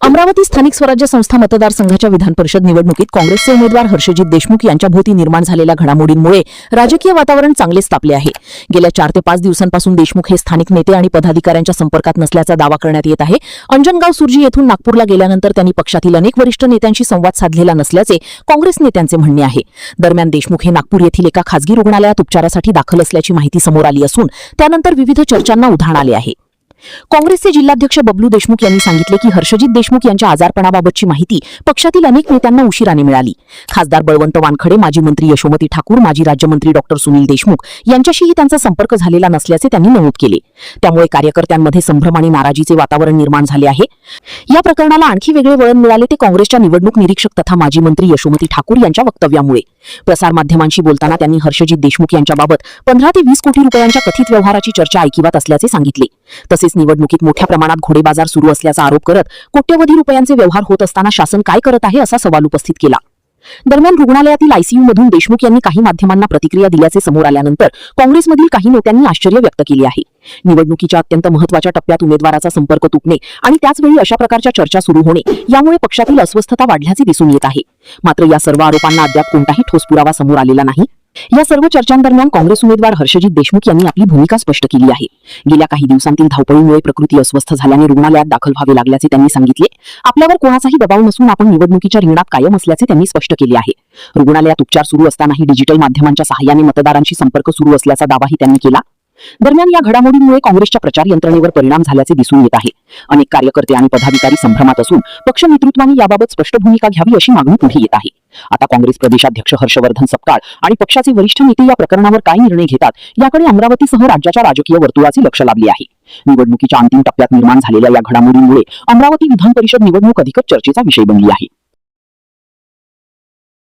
अमरावती स्थानिक स्वराज्य संस्था मतदारसंघाच्या विधान परिषद निवडणुकीत काँग्रेसचे उमेदवार हर्षजित देशमुख यांच्या भोवती निर्माण झालेल्या घडामोडींमुळे राजकीय वातावरण चांगलेच तापले आहे। गेल्या 4 ते 5 दिवसांपासून देशमुख हे स्थानिक नेते आणि पदाधिकाऱ्यांच्या संपर्कात नसल्याचा दावा करण्यात येत आहे। अंजनगाव सुर्जी येथून नागपूरला गेल्यानंतर त्यांनी पक्षातील अनेक वरिष्ठ नेत्यांशी संवाद साधलेला नसल्याचे काँग्रेस नेत्यांचे म्हणणे आहे। दरम्यान देशमुख हे नागपूर येथील एका खासगी रुग्णालयात उपचारासाठी दाखल असल्याची माहिती समोर आली असून त्यानंतर विविध चर्चांना उधाण आले आहे। काँग्रेसचे जिल्हाध्यक्ष बबलू देशमुख यांनी सांगितले की हर्षजित देशमुख यांच्या आजारपणाबाबतची माहिती पक्षातील अनेक नेत्यांना उशिराने मिळाली। खासदार बळवंत वानखडे, माजी मंत्री यशोमती ठाकूर, माजी राज्यमंत्री डॉ. सुनील देशमुख यांच्याशीही त्यांचा संपर्क झालेला नसल्याचे त्यांनी नमूद केले। त्यामुळे कार्यकर्त्यांमध्ये संभ्रम आणि नाराजीचे वातावरण निर्माण झाले आहे। या प्रकरणाला आणखी वेगळे वळण मिळाले ते काँग्रेसच्या निवडणूक निरीक्षक तथा माजी मंत्री यशोमती ठाकूर यांच्या वक्तव्यामुळे। प्रसारमाध्यमांशी बोलताना त्यांनी हर्षजित देशमुख यांच्याबाबत 15 ते 20 कोटी रुपयांच्या कथित व्यवहाराची चर्चा ऐकिवात असल्याचे सांगितले। तसेच निवडणुकीत मोठ्या प्रमाणात घोडेबाजार सुरू असल्याचा आरोप करत कोट्यवधी रुपयांचे व्यवहार होत असताना शासन काय करत आहे असा सवाल उपस्थित केला। दरम्यान रुग्णालयातील आयसीयू मधून देशमुख यांनी काही माध्यमांना प्रतिक्रिया दिल्याचे समोर आल्यानंतर काँग्रेसमधील काही नेत्यांनी आश्चर्य व्यक्त केले आहे। निवडणुकीच्या अत्यंत महत्त्वाच्या टप्प्यात उमेदवाराचा संपर्क तुटणे आणि त्याचवेळी अशा प्रकारच्या चर्चा सुरू होणे यामुळे पक्षातील अस्वस्थता वाढल्याचे दिसून येत आहे। मात्र या सर्व आरोपांना अद्याप कोणताही ठोस पुरावा समोर आलेला नाही। या सर्व चर्चांदरम्यान काँग्रेस उमेदवार हर्षजित देशमुख यांनी आपली भूमिका स्पष्ट केली आहे। गेल्या काही दिवसांतील धावपळीमुळे प्रकृती अस्वस्थ झाल्याने रुग्णालयात दाखल व्हावे लागल्याचे त्यांनी सांगितले। आपल्यावर कोणाचाही दबाव नसून आपण निवडणुकीच्या रिंगणात कायम असल्याचे त्यांनी स्पष्ट केले आहे। रुग्णालयात उपचार सुरू असतानाही डिजिटल माध्यमांच्या सहाय्याने मतदारांशी संपर्क सुरू असल्याचा दावाही त्यांनी केला। दरम्यान या घडामोडींमुळे काँग्रेसच्या प्रचार यंत्रणेवर परिणाम झाल्याचे दिसून येत आहे। अनेक कार्यकर्ते आणि पदाधिकारी संभ्रमात असून पक्ष नेतृत्वाने याबाबत स्पष्ट भूमिका घ्यावी अशी मागणी पुढे येत आहे। आता काँग्रेस प्रदेशाध्यक्ष हर्षवर्धन सपकाळ आणि पक्षाचे वरिष्ठ नेते या प्रकरणावर काय निर्णय घेतात याकडे अमरावतीसह राज्याच्या राजकीय वर्तुळाचे लक्ष लागले आहे। निवडणुकीच्या अंतिम टप्प्यात निर्माण झालेल्या या घडामोडींमुळे अमरावती विधान परिषद निवडणूक अधिकच चर्चेचा विषय बनली आहे।